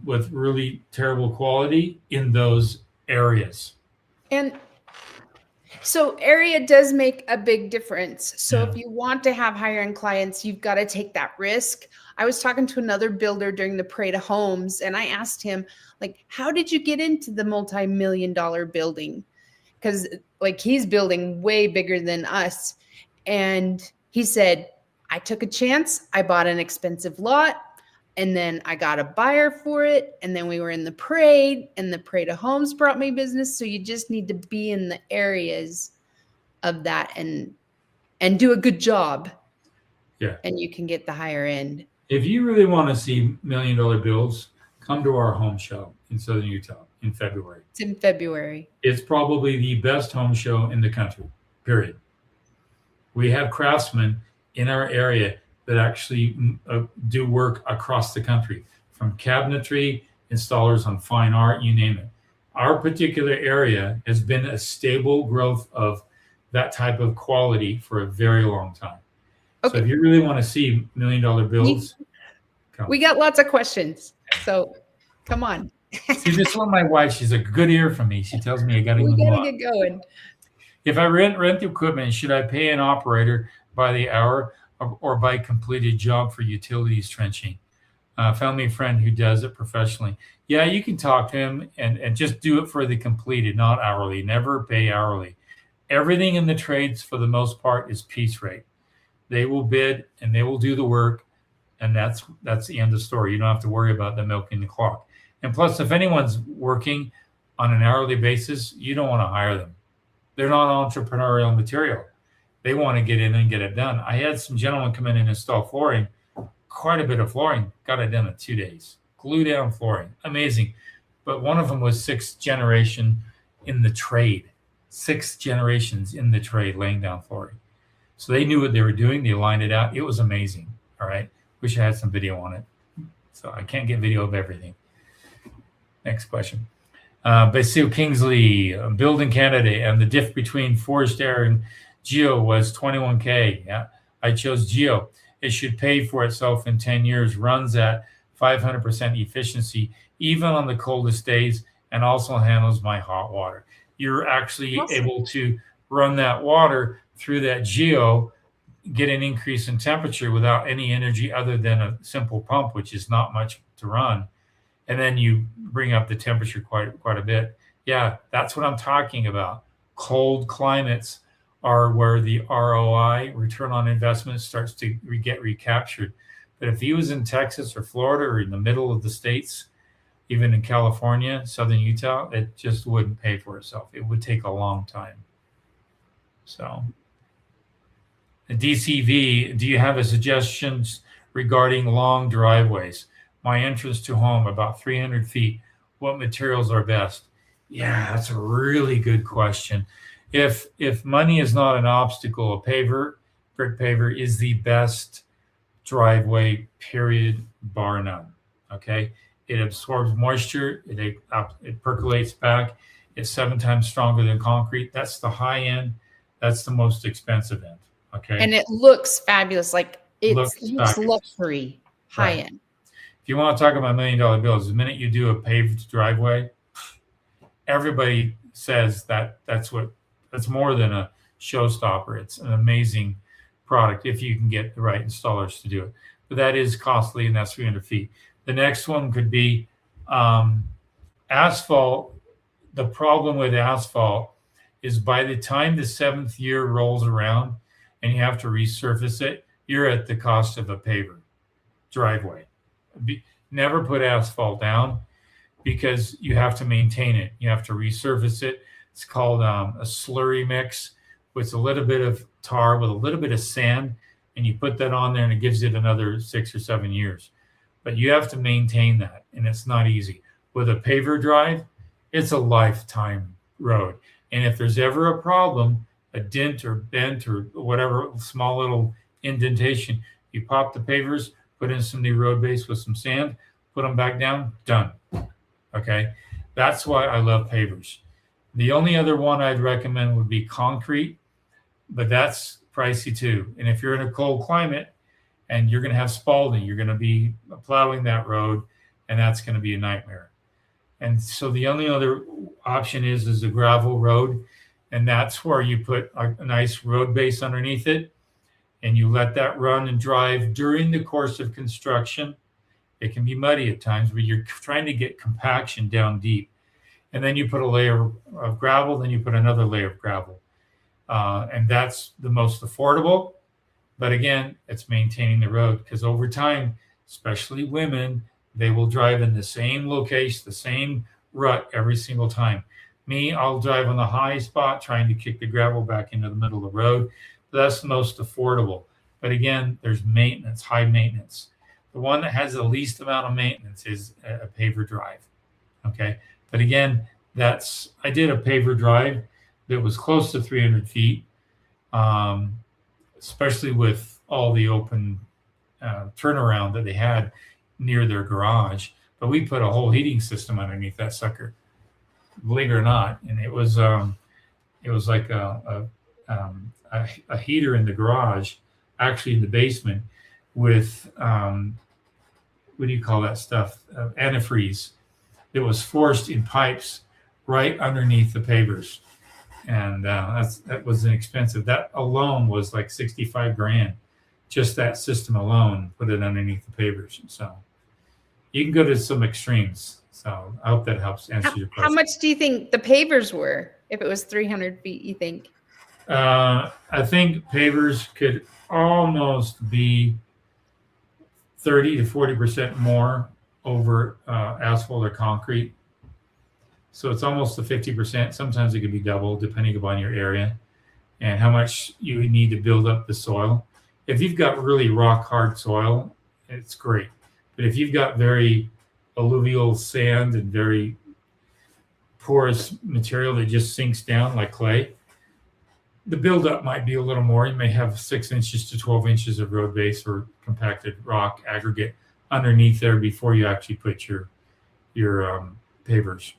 with really terrible quality in those areas. And so area does make a big difference. So if you want to have higher end clients, you've got to take that risk. I was talking to another builder during the Parade of Homes, and I asked him, like, how did you get into the multi-million-dollar building? Because like he's building way bigger than us. And he said, I took a chance. I bought an expensive lot. And then I got a buyer for it. And then we were in the parade, and the Parade of Homes brought me business. So you just need to be in the areas of that and do a good job. Yeah. And you can get the higher end. If you really want to see $1 million builds, come to our home show in Southern Utah in February. It's in February. It's probably the best home show in the country, period. We have craftsmen in our area that actually do work across the country, from cabinetry, installers on fine art, you name it. Our particular area has been a stable growth of that type of quality for a very long time. Okay. So if you really want to see $1 million builds, come. We got lots of questions, so come on. See, this one, my wife, she's a good ear for me. She tells me I got to get going. If I rent the equipment, should I pay an operator by the hour or by completed job for utilities trenching? Found me a friend who does it professionally. Yeah, you can talk to him and just do it for the completed, not hourly. Never pay hourly. Everything in the trades, for the most part, is piece rate. They will bid and they will do the work, and that's the end of the story. You don't have to worry about the milking the clock. And plus, if anyone's working, on an hourly basis, you don't want to hire them. They're not entrepreneurial material. They want to get in and get it done. I had some gentlemen come in and install flooring, quite a bit of flooring, got it done in 2 days. Glue down flooring, amazing. But one of them was 6th generation in the trade, 6 generations in the trade laying down flooring. So they knew what they were doing. They lined it out. It was amazing. All right. Wish I had some video on it. So I can't get video of everything. Next question. Basil Kingsley, building Canada, and the diff between forced air and Geo was 21K. Yeah, I chose Geo. It should pay for itself in 10 years, runs at 500% efficiency, even on the coldest days, and also handles my hot water. You're actually able to run that water through that Geo, get an increase in temperature without any energy other than a simple pump, which is not much to run. And then you bring up the temperature quite a bit. Yeah, that's what I'm talking about. Cold climates are where the ROI, return on investment, starts to get recaptured. But if he was in Texas or Florida or in the middle of the states, even in California, southern Utah, it just wouldn't pay for itself. It would take a long time. So, DCV, do you have a suggestions regarding long driveways? My entrance to home, about 300 feet. What materials are best? Yeah, that's a really good question. If money is not an obstacle, a paver, brick paver is the best driveway, period, bar none. Okay, it absorbs moisture, it percolates back. It's 7 times stronger than concrete. That's the high end. That's the most expensive end. Okay, and it looks fabulous. Like it looks luxury, high end. If you want to talk about $1 million bills, the minute you do a paved driveway, everybody says that's more than a showstopper. It's an amazing product if you can get the right installers to do it. But that is costly, and that's 300 feet. The next one could be asphalt. The problem with asphalt is by the time the 7th year rolls around and you have to resurface it, you're at the cost of a paver driveway. Never put asphalt down because you have to maintain it. You have to resurface it. It's called a slurry mix with a little bit of tar with a little bit of sand, and you put that on there and it gives it another 6 or 7 years. But you have to maintain that, and it's not easy. With a paver drive, it's a lifetime road. And if there's ever a problem, a dent or bent or whatever, small little indentation, you pop the pavers, put in some new road base with some sand, put them back down, done. Okay, that's why I love pavers. The only other one I'd recommend would be concrete, but that's pricey too. And if you're in a cold climate and you're going to have spalding, you're going to be plowing that road, and that's going to be a nightmare. And so the only other option is a gravel road, and that's where you put a nice road base underneath it, and you let that run and drive during the course of construction. It can be muddy at times, but you're trying to get compaction down deep. And then you put a layer of gravel, then you put another layer of gravel. And that's the most affordable. But again, it's maintaining the road, because over time, especially women, they will drive in the same location, the same rut every single time. Me, I'll drive on the high spot trying to kick the gravel back into the middle of the road. That's the most affordable. But again, there's maintenance, high maintenance. The one that has the least amount of maintenance is a paver drive. Okay. But again, I did a paver drive that was close to 300 feet, especially with all the open turnaround that they had near their garage. But we put a whole heating system underneath that sucker, believe it or not. And it was like a heater in the garage, actually in the basement, with what do you call that stuff? Antifreeze. It was forced in pipes right underneath the pavers, and that was inexpensive. That alone was like 65 grand, just that system alone. Put it underneath the pavers. So you can go to some extremes. So I hope that helps answer your question. How much do you think the pavers were if it was 300 feet? You think? I think pavers could almost be 30 to 40% more over asphalt or concrete. So it's almost the 50%. Sometimes it could be double depending upon your area and how much you need to build up the soil. If you've got really rock hard soil, it's great. But if you've got very alluvial sand and very porous material that just sinks down like clay, the buildup might be a little more. You may have 6 inches to 12 inches of road base or compacted rock aggregate underneath there before you actually put your pavers.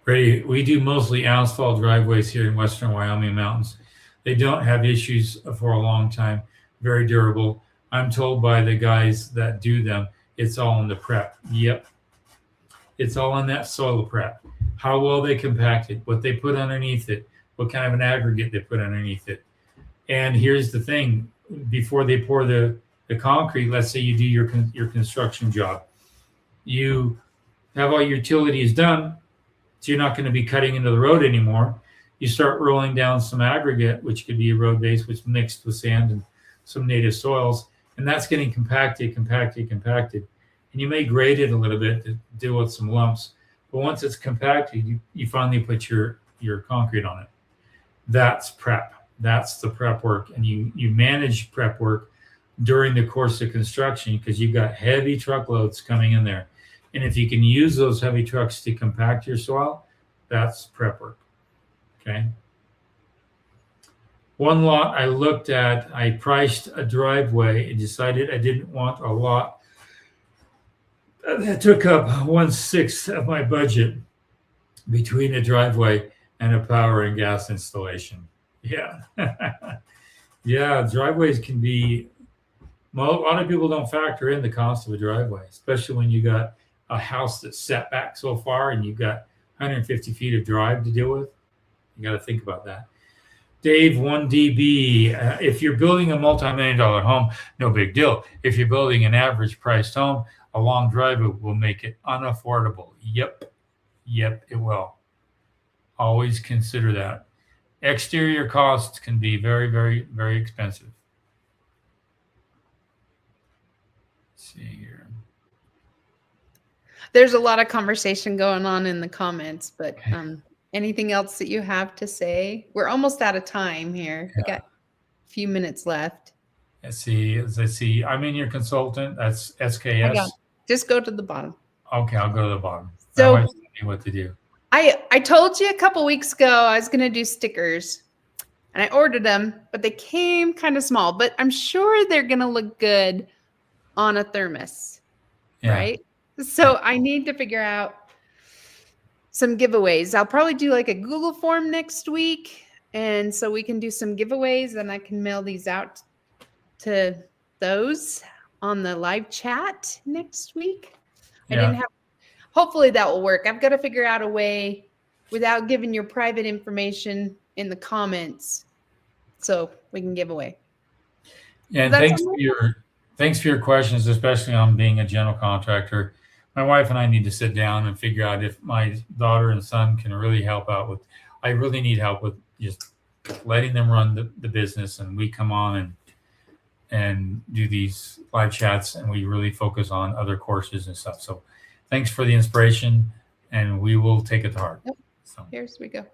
Brady, we do mostly asphalt driveways here in Western Wyoming mountains. They don't have issues for a long time, very durable. I'm told by the guys that do them, it's all in the prep. Yep. It's all in that soil prep. How well they compact it, what they put underneath it, what kind of an aggregate they put underneath it. And here's the thing, before they pour the concrete, let's say you do your construction job. You have all your utilities done, so you're not going to be cutting into the road anymore. You start rolling down some aggregate, which could be a road base, which mixed with sand and some native soils, and that's getting compacted. And you may grade it a little bit to deal with some lumps, but once it's compacted, you finally put your concrete on it. That's prep. That's the prep work, and you manage prep work during the course of construction because you've got heavy truckloads coming in there. And if you can use those heavy trucks to compact your soil, that's prep work. Okay. One lot I looked at, I priced a driveway and decided I didn't want a lot that took up 1/6 of my budget between a driveway and a power and gas installation. Yeah. Yeah, driveways can be, well, a lot of people don't factor in the cost of a driveway, especially when you got a house that's set back so far and you've got 150 feet of drive to deal with. You got to think about that. Dave, 1DB, if you're building a multi-million-dollar home, no big deal. If you're building an average priced home, a long driveway will make it unaffordable. Yep, it will. Always consider that. Exterior costs can be very, very, very expensive. Let's see here. There's a lot of conversation going on in the comments, but anything else that you have to say? We're almost out of time here. We got a few minutes left. Let's see. I'm in your consultant. That's SKS. Just go to the bottom. Okay, I'll go to the bottom. So I know what to do. I told you a couple weeks ago I was going to do stickers, and I ordered them, but they came kind of small. But I'm sure they're going to look good on a thermos, right? So I need to figure out some giveaways. I'll probably do like a Google form next week, and so we can do some giveaways, and I can mail these out to those on the live chat next week. Hopefully that will work. I've got to figure out a way without giving your private information in the comments so we can give away. Yeah, and thanks for your questions, especially on being a general contractor. My wife and I need to sit down and figure out if my daughter and son can really help out with. I really need help with just letting them run the business, and we come on and do these live chats, and we really focus on other courses and stuff. So thanks for the inspiration, and we will take it to heart. Yep. So here we go.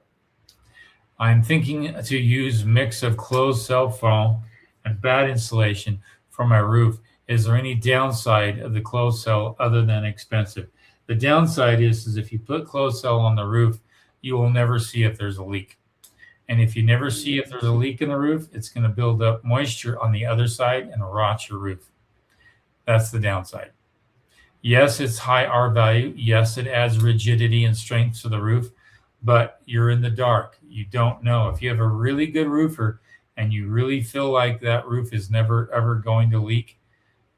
I'm thinking to use mix of closed cell foam and bad insulation for my roof. Is there any downside of the closed cell other than expensive? The downside is if you put closed cell on the roof, you will never see if there's a leak. And if you never see if there's a leak in the roof, it's going to build up moisture on the other side and rot your roof. That's the downside. Yes, it's high R value. Yes, it adds rigidity and strength to the roof, but you're in the dark. You don't know. If you have a really good roofer and you really feel like that roof is never, ever going to leak,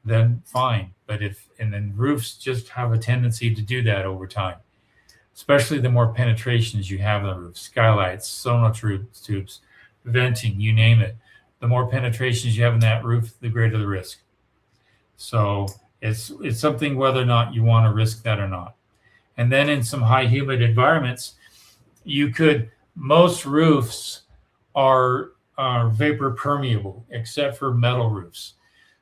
then fine. But then roofs just have a tendency to do that over time, especially the more penetrations you have in the roof, skylights, sonotubes, venting, you name it. The more penetrations you have in that roof, the greater the risk. So it's something whether or not you want to risk that or not. And then in some high humid environments, most roofs are vapor permeable except for metal roofs.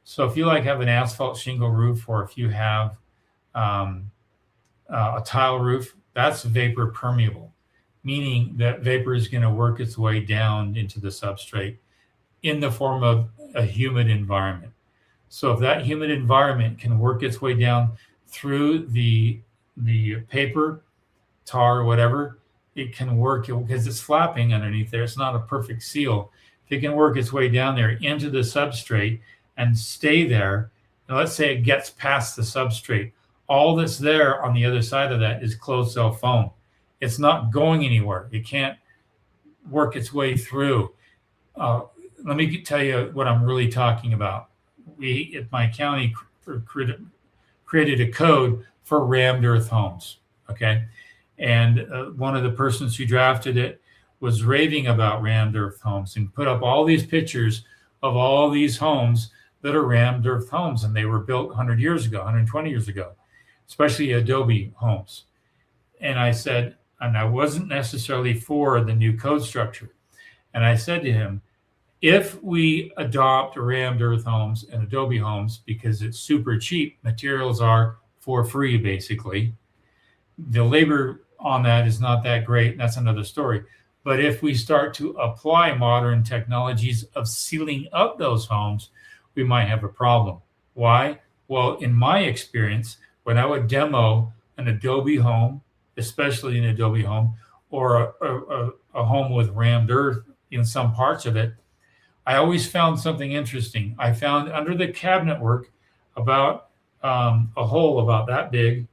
So if you like have an asphalt shingle roof, or if you have a tile roof, that's vapor permeable, meaning that vapor is going to work its way down into the substrate in the form of a humid environment. So if that humid environment can work its way down through the paper, tar, whatever, it can work because it's flapping underneath there. It's not a perfect seal. If it can work its way down there into the substrate and stay there, and let's say it gets past the substrate, all that's there on the other side of that is closed cell foam. It's not going anywhere. It can't work its way through. Let me tell you what I'm really talking about. We at my county created a code for rammed earth homes. Okay. And one of the persons who drafted it was raving about rammed earth homes and put up all these pictures of all these homes that are rammed earth homes. And they were built 100 years ago, 120 years ago, especially adobe homes. And I said, and I wasn't necessarily for the new code structure. And I said to him, if we adopt rammed earth homes and adobe homes because it's super cheap, materials are for free, basically. The labor on that is not that great. That's another story. But if we start to apply modern technologies of sealing up those homes, we might have a problem. Why? Well, in my experience, when I would demo an adobe home, especially an adobe home, or a home with rammed earth in some parts of it, I always found something interesting. I found under the cabinet work about a hole about that big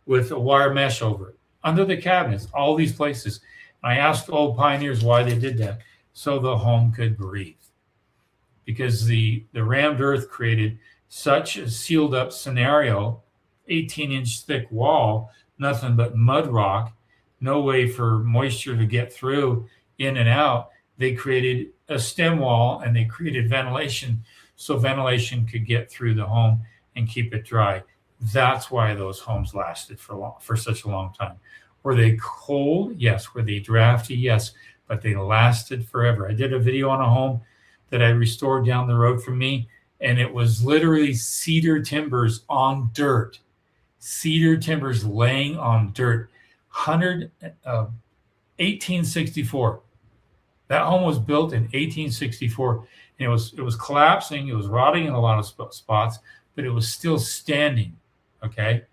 with a wire mesh over it. Under the cabinets, all these places. I asked old pioneers why they did that. So the home could breathe. Because the rammed earth created such a sealed up scenario, 18-inch thick wall, nothing but mud rock, no way for moisture to get through, in and out. They created a stem wall and they created ventilation so ventilation could get through the home and keep it dry. That's why those homes lasted for such a long time. Were they cold? Yes. Were they drafty? Yes. But they lasted forever. I did a video on a home that I restored down the road from me, and it was literally cedar timbers on dirt. Cedar timbers laying on dirt. 1864. That home was built in 1864, and it was collapsing. It was rotting in a lot of spots, but it was still standing. Okay.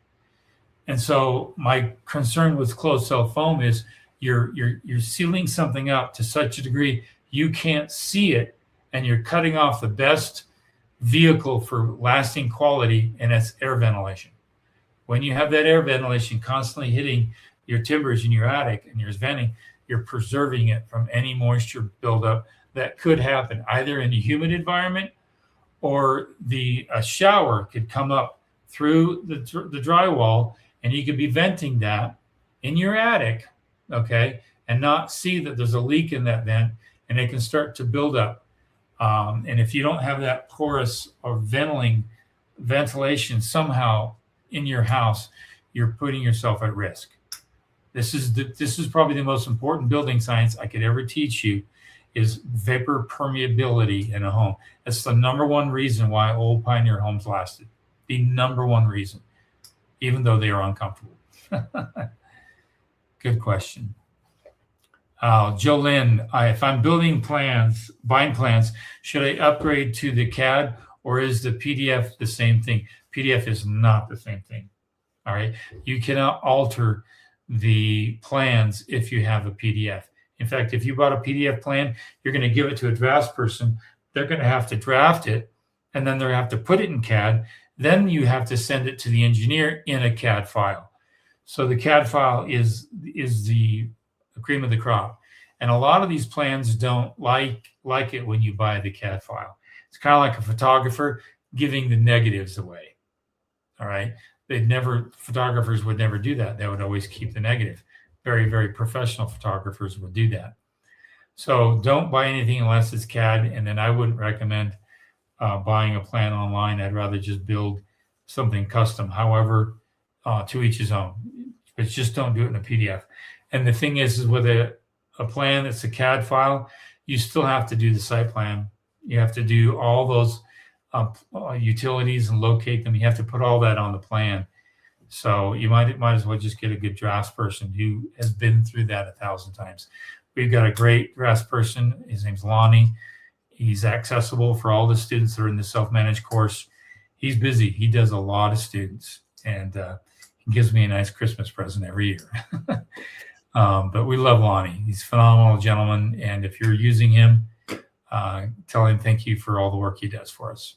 And so my concern with closed cell foam is you're sealing something up to such a degree you can't see it, and you're cutting off the best vehicle for lasting quality, and that's air ventilation. When you have that air ventilation constantly hitting your timbers in your attic and your venting, you're preserving it from any moisture buildup that could happen either in a humid environment, or a shower could come up through the drywall, and you could be venting that in your attic, okay, and not see that there's a leak in that vent, and it can start to build up. And if you don't have that porous or ventilation somehow in your house, you're putting yourself at risk. This is probably the most important building science I could ever teach you, is vapor permeability in a home. That's the number one reason why old pioneer homes lasted. The number one reason, even though they are uncomfortable. Good question. Jolynn, if I'm buying plans, should I upgrade to the CAD, or is the PDF the same thing? PDF is not the same thing. All right. You cannot alter the plans if you have a PDF. In fact, if you bought a PDF plan, you're going to give it to a draftsperson. They're going to have to draft it, and then they're going to have to put it in CAD. Then you have to send it to the engineer in a CAD file. So the CAD file is the cream of the crop. And a lot of these plans don't like it when you buy the CAD file. It's kind of like a photographer giving the negatives away. All right. Photographers would never do that. They would always keep the negative. Very, very professional photographers would do that. So don't buy anything unless it's CAD. And then I wouldn't recommend buying a plan online. I'd rather just build something custom. However, to each his own. But just don't do it in a PDF. And the thing is with a plan that's a CAD file, you still have to do the site plan. You have to do all those utilities and locate them. You have to put all that on the plan. So you might as well just get a good drafts person who has been through that 1,000 times. We've got a great drafts person. His name's Lonnie. He's accessible for all the students that are in the self-managed course. He's busy. He does a lot of students, and he gives me a nice Christmas present every year. But we love Lonnie. He's a phenomenal gentleman, and if you're using him, tell him thank you for all the work he does for us.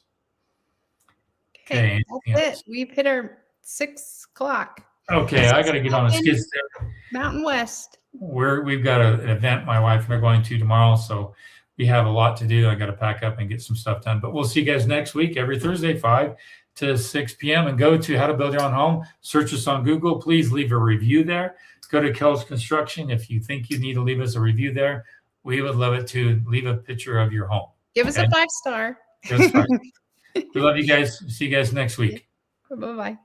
Okay, that's it. We've hit our 6 o'clock. Okay, I got to get on a skid steer. Mountain West. We've got an event my wife and I are going to tomorrow, so we have a lot to do. I got to pack up and get some stuff done. But we'll see you guys next week, every Thursday, 5 to 6 p.m. And go to How to Build Your Own Home. Search us on Google. Please leave a review there. Go to Kelsch Construction. If you think you need to leave us a review there, we would love it to leave a picture of your home. Give us a 5-star. We love you guys. See you guys next week. Bye-bye.